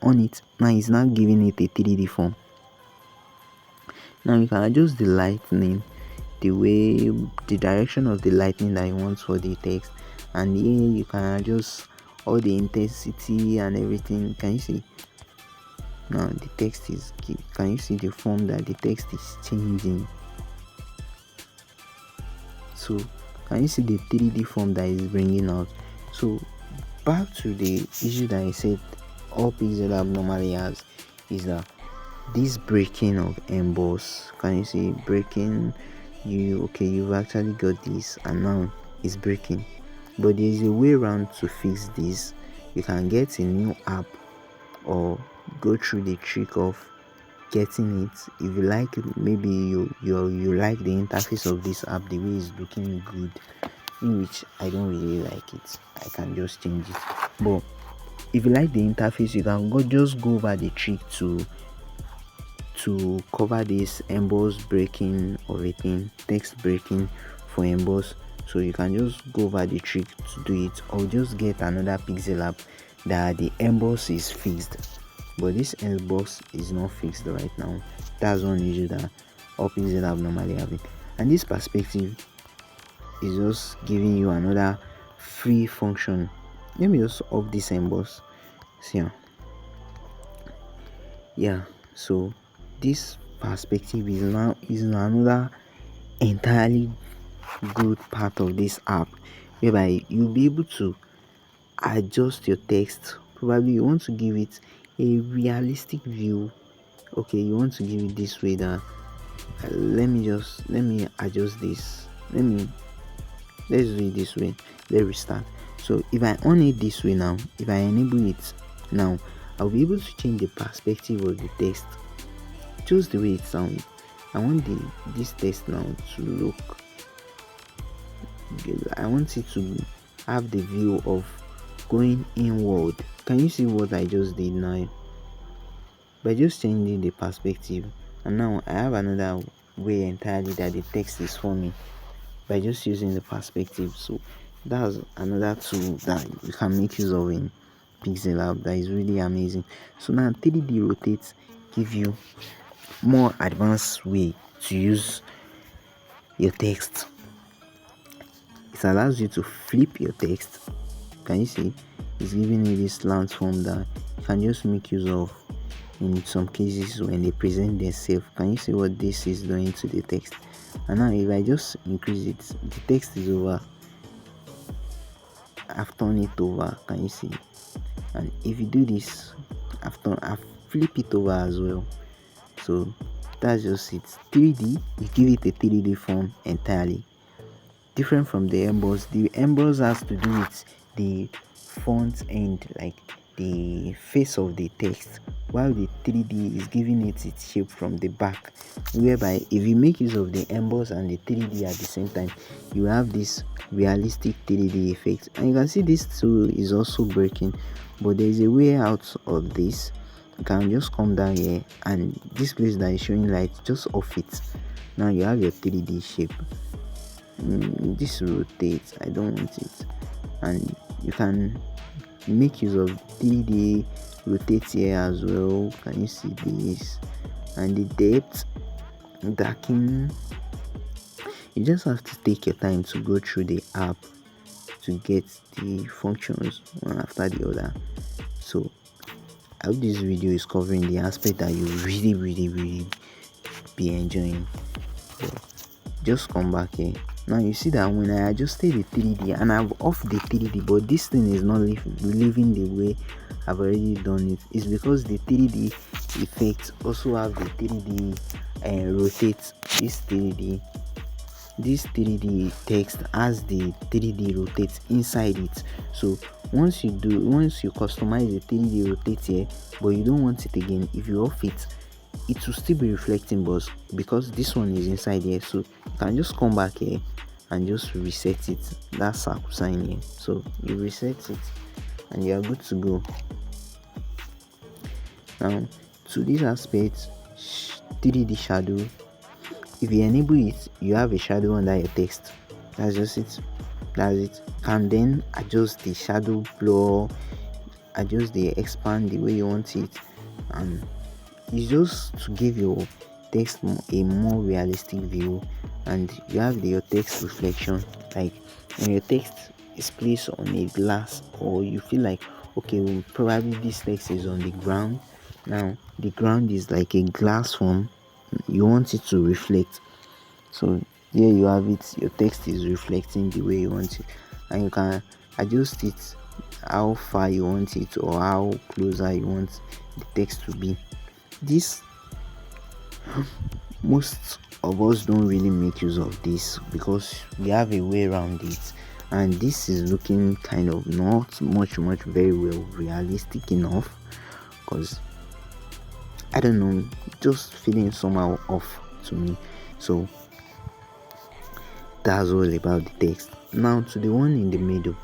on it, now it's now giving it a 3D form. Now you can adjust the lightning, the direction of the lightning that you want for the text, and here you can adjust all the intensity and everything. Can you see? Now the text is, can you see the form that the text is changing? So can you see the 3D form that is bringing out? So back to the issue that I said all Pixellab normally has is that this breaking of emboss. Can you see breaking? You've actually got this and now it's breaking, but there is a way around to fix this. You can get a new app or go through the trick of getting it. If you like it, maybe you like the interface of this app, the way it's looking good, in which I don't really like it, I can just change it. But if you like the interface, you can go over the trick to cover this emboss breaking of a thing, text breaking for emboss. So you can just go over the trick to do it, or just get another Pixellab that the emboss is fixed, but this emboss is not fixed right now. That's one issue that all Pixellab normally have it. And this perspective is just giving you another free function. Let me just off this emboss. See, yeah, so this perspective is now another entirely good part of this app, whereby you'll be able to adjust your text. Probably you want to give it a realistic view. Okay, you want to give it this way that let me adjust this. Let's do it this way. Let's restart. So if I on it this way now, if I enable it now, I'll be able to change the perspective of the text just the way it sounds. I want this text now to look, I want it to have the view of going inward. Can you see what I just did now? By just changing the perspective, and now I have another way entirely that the text is forming by just using the perspective. So that's another tool that you can make use of in Pixellab that is really amazing. So now 3D rotate give you more advanced way to use your text. It allows you to flip your text. Can you see? It's giving you this slant form that you can just make use of in some cases when they present themselves. Can you see what this is doing to the text? And now if I just increase it, the text is over. I've turned it over. Can you see? And if you do this, I've flip it over as well. So that's just it. 3D, you give it a 3D form entirely. Different from the emboss. The emboss has to do with the font end, like the face of the text, while the 3D is giving it its shape from the back, whereby if you make use of the emboss and the 3D at the same time, you have this realistic 3D effect. And you can see this tool is also breaking, but there is a way out of this. You can just come down here, and this place that is showing light, just off it. Now you have your 3D shape. This rotates, I don't want it. And you can make use of 3D rotate here as well. Can you see this? And the depth, darken. You just have to take your time to go through the app to get the functions one after the other. So I hope this video is covering the aspect that you really be enjoying. So just come back here. Now you see that when I adjusted the 3D and I've off the 3D, but this thing is not living the way I've already done it. It's because the 3D effects also have the 3D rotate. This 3D text has the 3D rotate inside it. So once you customize the 3D rotate here, but you don't want it again, if you off it, it will still be reflecting, but because this one is inside here, so you can just come back here and just reset it. That circle sign here, so you reset it and you are good to go. Now to this aspect, 3D shadow, if you enable it, you have a shadow under your text. That's just it. That's it. Can then adjust the shadow blur, adjust the expand the way you want it, and it's just to give your text a more realistic view. And you have your text reflection, like when your text is placed on a glass, or you feel like, okay, well, probably this text is on the ground. Now the ground is like a glass form, you want it to reflect. So here you have it, your text is reflecting the way you want it, and you can adjust it how far you want it or how closer you want the text to be. This, most of us don't really make use of this because we have a way around it, and this is looking kind of not much very well realistic enough, because I don't know, just feeling somehow off to me. So that's all about the text. Now to the one in the middle,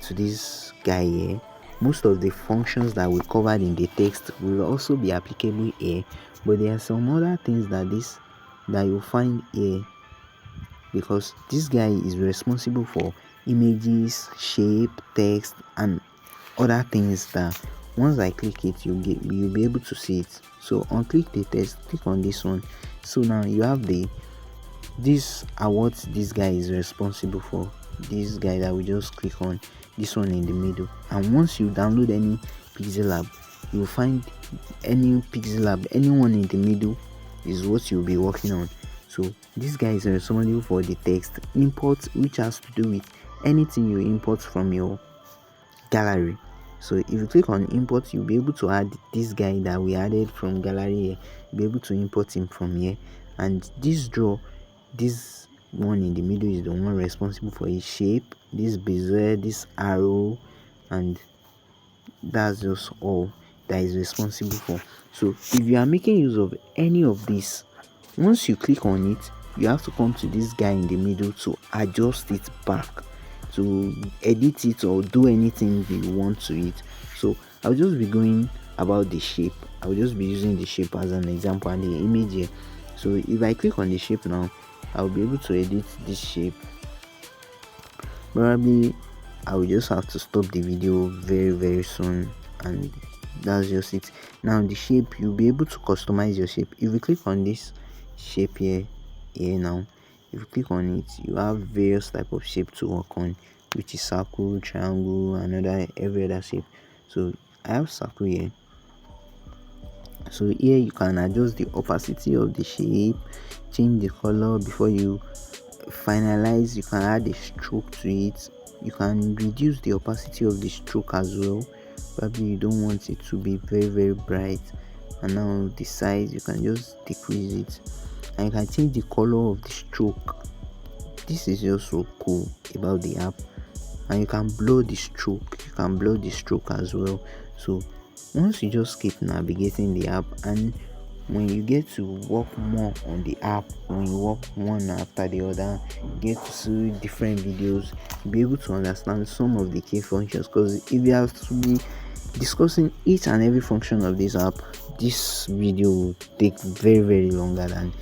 to this guy here, most of the functions that we covered in the text will also be applicable here, but there are some other things that you'll find here, because this guy is responsible for images, shape, text, and other things that once I click it, you'll be able to see it. So unclick the text, click on this one. So now you have these are what this guy is responsible for. This guy that we just click on, this one in the middle. And once you download any Pixellab, you'll find any Pixellab, anyone in the middle is what you'll be working on. So this guy is responsible for the text import, which has to do with anything you import from your gallery. So if you click on import, you'll be able to add this guy that we added from gallery here. You'll be able to import him from here. And this one in the middle is the one responsible for his shape, this bezier, this arrow, and that's just all that is responsible for. So if you are making use of any of this, once you click on it, you have to come to this guy in the middle to adjust it back, to edit it or do anything you want to it. So I'll just be going about the shape. I'll just be using the shape as an example and the image here. So if I click on the shape now, I'll be able to edit this shape. Probably I will just have to stop the video very soon, and that's just it. Now the shape, you'll be able to customize your shape. If you click on this shape here now, if you click on it, you have various type of shape to work on, which is circle, triangle, and every other shape. So I have circle here. So here you can adjust the opacity of the shape, change the color before you finalize. You can add a stroke to it. You can reduce the opacity of the stroke as well. Probably you don't want it to be very bright. And now the size, you can just decrease it, and you can change the color of the stroke. This is just so cool about the app. And you can blow the stroke, as well. So once you just keep navigating the app, and when you get to work more on the app, when you work one after the other, you get to see different videos, you'll be able to understand some of the key functions. Because if you have to be discussing each and every function of this app, this video will take very longer than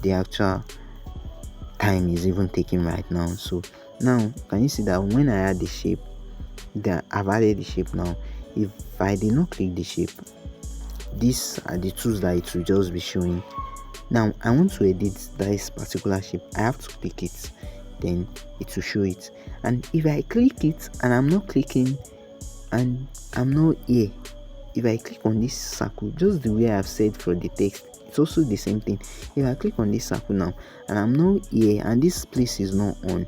the actual time is even taking right now. So now can you see that when I add the shape, that I've added the shape now, if I did not click the shape, these are the tools that it will just be showing. Now I want to edit this particular shape, I have to click it, then it will show it. And if I click it and I'm not clicking and I'm not here, if I click on this circle, just the way I've said for the text, it's also the same thing. If I click on this circle now and I'm not here and this place is not on,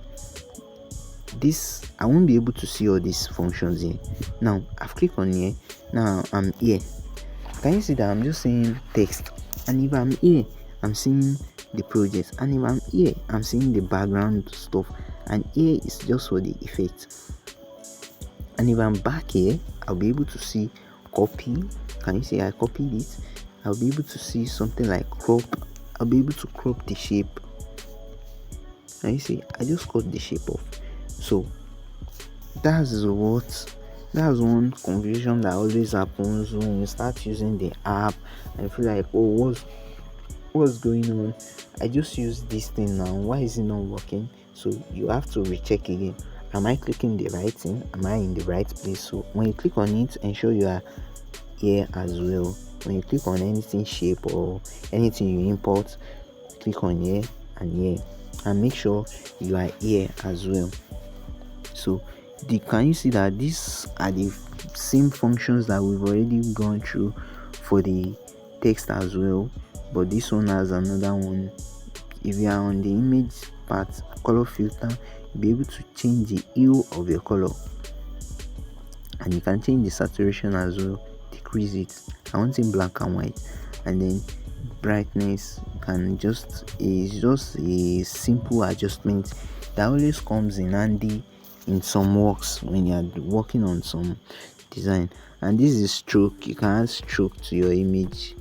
this I won't be able to see all these functions here. Now I've clicked on here, now I'm here. Can you see that I'm just saying text? And if I'm here, I'm seeing the project, and if I'm here, I'm seeing the background stuff, and here is just for the effect. And if I'm back here, I'll be able to see copy. Can you see I copied it? I'll be able to see something like crop. I'll be able to crop the shape. And you see I just cut the shape off. So that's one confusion that always happens when you start using the app and feel like, oh, what's going on? I just used this thing now, why is it not working? So you have to recheck again. am I clicking the right thing? Am I in the right place? So when you click on it, ensure you are here as well. When you click on anything shape or anything you import, click on here and here, and make sure you are here as well. So can you see that these are the same functions that we've already gone through for the text as well, but this one has another one. If you are on the image part, color filter, you'll be able to change the hue of your color, and you can change the saturation as well, decrease it. I want it black and white, and then brightness is just a simple adjustment that always comes in handy in some works when you are working on some design. And this is stroke. You can add stroke to your image.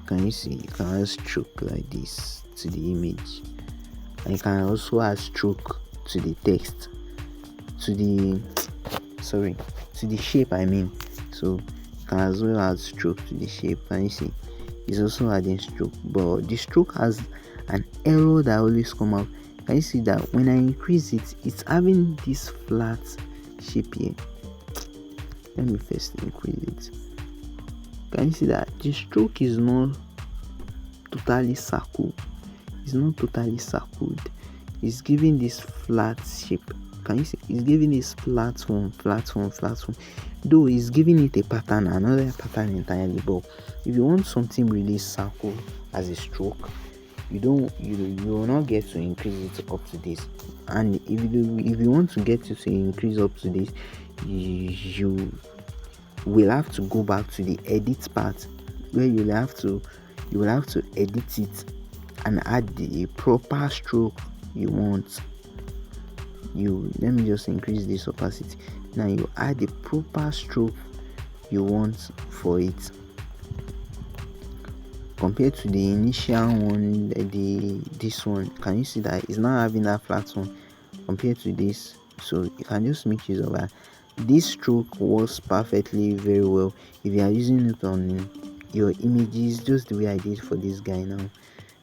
Can you see? You can add stroke like this to the image, and you can also add stroke to the text, to the shape, I mean. So you can as well add stroke to the shape. Can you see? It's also adding stroke, but the stroke has an error that always come out. Can you see that when I increase it, it's having this flat shape here? Let me first increase it. Can you see that the stroke is not totally circled? It's not totally circled. It's giving this flat shape. Can you see? It's giving this flat one. Though it's giving it a pattern, another pattern entirely. But if you want something really circle as a stroke, you will not get to increase it up to this. And if you want to get it to increase up to this, you will have to go back to the edit part, where you will have to edit it and add the proper stroke you want. Let me just increase this opacity. Now you add the proper stroke you want for it, compared to the initial one. This one, can you see that it's not having that flat one compared to this? So you can just make use of that. This stroke works perfectly very well if you are using it on your images, just the way I did for this guy now.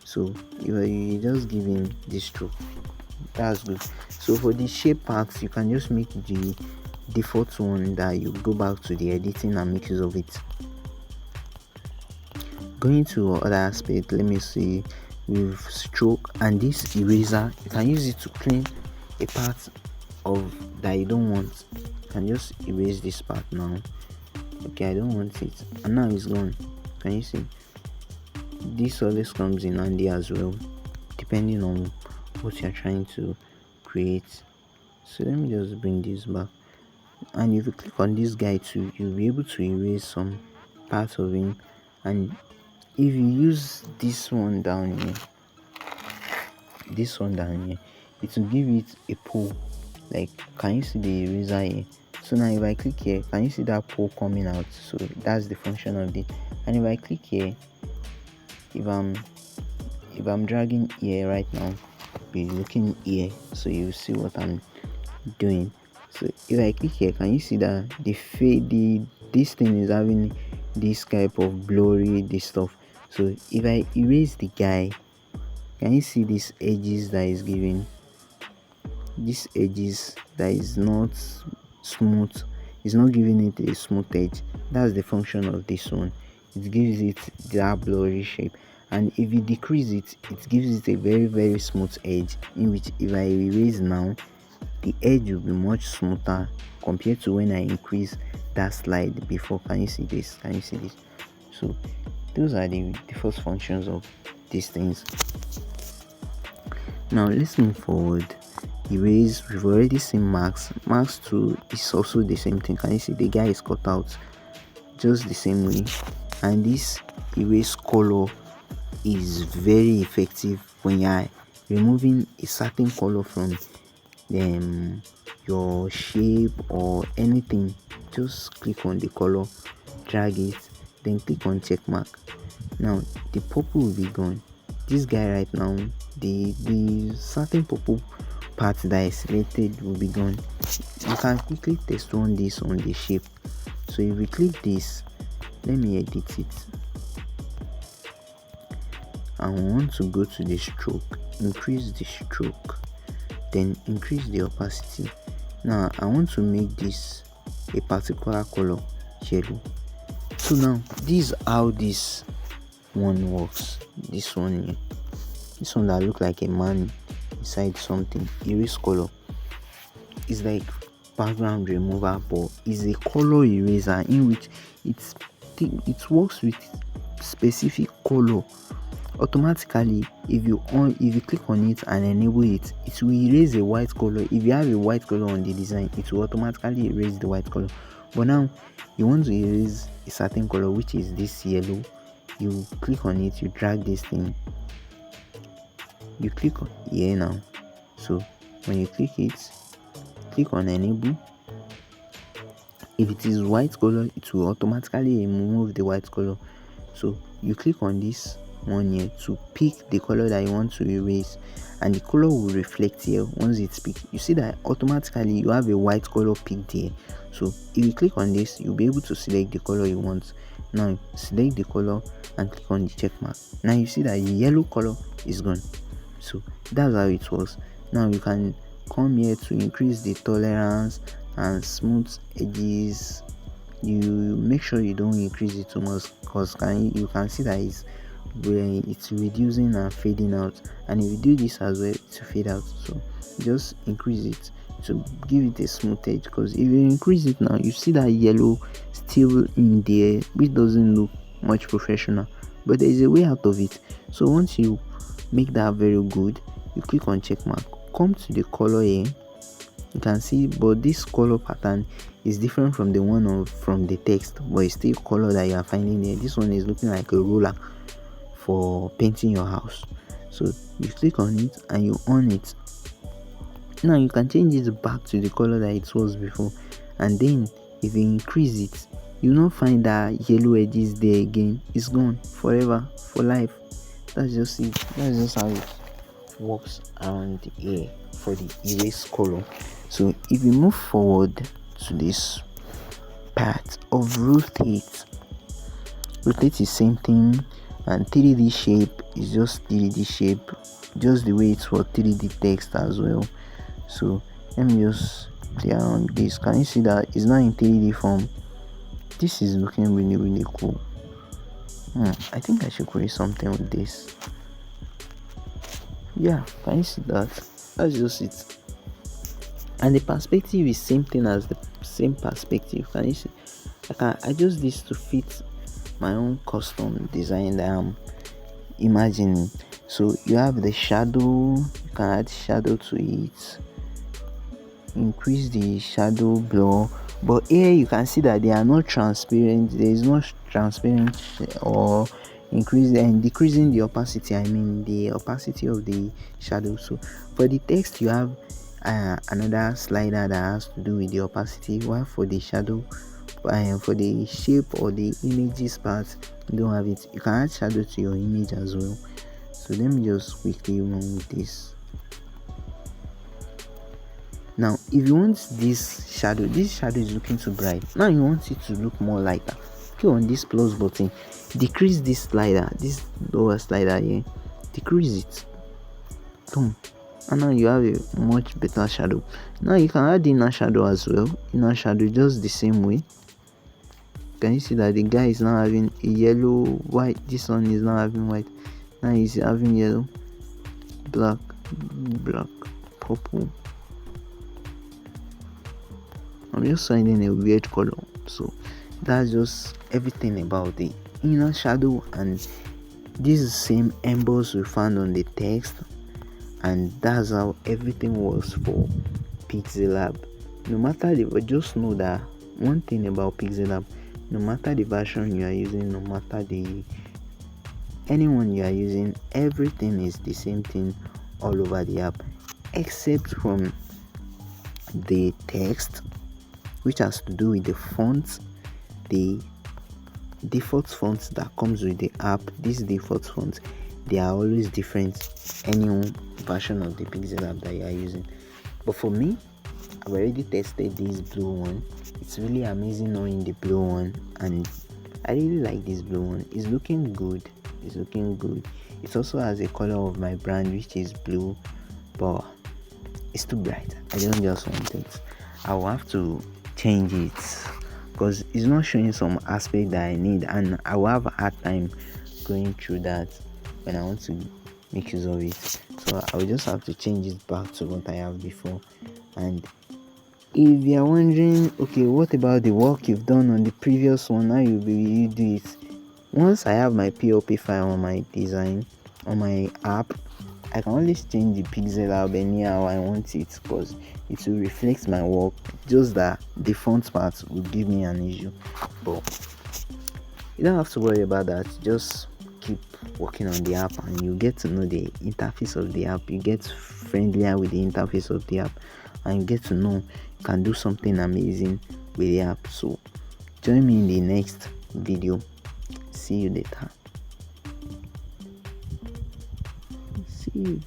So you just give him this stroke. That's good. So for the shape parts, you can just make the default one that you go back to the editing and make use of it. Going to other aspect, let me see, with stroke and this eraser, you can use it to clean a part of that you don't want. You can just erase this part now. Okay, I don't want it, and now it's gone. Can you see? This always comes in handy as well, depending on what you're trying to create. So let me just bring this back, and if you click on this guy too, you'll be able to erase some parts of him. And if you use this one down here, it will give it a pull. Like, can you see the eraser here? So now if I click here, can you see that pull coming out? So that's the function of it. And if I click here, if I'm dragging here right now, be looking here, so you see what I'm doing. So if I click here, can you see that this thing is having this type of blurry this stuff? So if I erase the guy, can you see these edges that is giving? These edges that is not smooth, is not giving it a smooth edge. That's the function of this one. It gives it that blurry shape, and if you decrease it, it gives it a very, very smooth edge, in which if I erase now, the edge will be much smoother compared to when I increase that slide before. Can you see this? So those are the first functions of these things. Now let's move forward. Erase, we've already seen max 2 is also the same thing. Can you see the guy is cut out just the same way? And this erase color is very effective when you are removing a certain color from your shape or anything. Just click on the color, drag it, then click on check mark. Now the purple will be gone. This guy right now, the certain purple part that is selected will be gone. You can quickly test on this on the shape. So if we click this, let me edit it. I want to go to the stroke, increase the stroke, then increase the opacity. Now I want to make this a particular color, yellow. So now this is how this one works. This one here, this one that look like a man inside something, erase color, is like background remover, but is a color eraser in which it works with specific color automatically. If you click on it and enable it, it will erase a white color. If you have a white color on the design, it will automatically erase the white color. But now you want to erase a certain color, which is this yellow. You click on it, you drag this thing, you click on here now. So when you click it, click on enable. If it is white color, it will automatically remove the white color. So you click on this one here to pick the color that you want to erase, and the color will reflect here. Once it's picked, you see that automatically you have a white color picked here. So if you click on this, you'll be able to select the color you want. Now select the color and click on the check mark. Now you see that the yellow color is gone. So that's how it works. Now you can come here to increase the tolerance and smooth edges. You make sure you don't increase it too much, because you can see that it's reducing and fading out, and if you do this as well, it will fade out. So just increase it to give it a smooth edge, because if you increase it now, you see that yellow still in there, which doesn't look much professional, but there is a way out of it. So once you make that very good, you click on check mark, come to the color here. You can see, but this color pattern is different from the one from the text, but it's still color that you are finding there. This one is looking like a roller for painting your house. So you click on it and you on it. Now you can change it back to the color that it was before, and then if you increase it, you will not find that yellow edges there again. It's gone forever, for life. That's just it. That's just how it works around here for the erase color. So if you move forward to this part of rotate is same thing, and 3D shape is just 3D shape, just the way it's for 3D text as well. So let me just play around this. Can you see that it's not in 3D form? This is looking really, really cool. I think I should create something with this. Yeah, can you see that? That's just it. And the perspective is same thing as the same perspective. Can you see? I just this to fit my own custom design that I'm imagining. So you have the shadow, you can add shadow to it, increase the shadow blur, but here you can see that they are not transparent. There is no transparent or increase and decreasing the opacity. I mean the opacity of the shadow. So for the text you have another slider that has to do with the opacity, while for the shadow, for the shape or the images part, you don't have it. You can add shadow to your image as well. So let me just quickly run with this. Now if you want this shadow is looking too bright. Now you want it to look more lighter. Click on this plus button, decrease this slider, this lower slider here, decrease it. Boom. And now you have a much better shadow. Now you can add inner shadow as well. Inner shadow just the same way. Can you see that the guy is now having a yellow, white? This one is now having white. Now he's having yellow, black, purple. I'm just finding a weird color. So that's just everything about the inner shadow, and this is the same emboss we found on the text. And that's how everything works for Pixellab. No matter just know that one thing about Pixellab, no matter the version you are using, no matter anyone you are using, everything is the same thing all over the app, except from the text, which has to do with the fonts, the default fonts that comes with the app. These default fonts, they are always different any version of the Pixellab that you are using. But for me, I've already tested this blue one. It's really amazing knowing the blue one, and I really like this blue one. It's looking good. It also has a color of my brand, which is blue, but it's too bright. I don't just want it. I will have to change it because it's not showing some aspect that I need, and I will have a hard time going through that when I want to make use of it. So I will just have to change it back to what I have before. And if you are wondering, okay, what about the work you've done on the previous one, how you do it? Once I have my POP file on my design, on my app, I can always change the Pixellab anyhow I want it because it will reflect my work. Just that the font part will give me an issue, but you don't have to worry about that. Just keep working on the app and you get to know the interface of the app. You get friendlier with the interface of the app and you get to know you can do something amazing with the app. So join me in the next video. See you later. See you.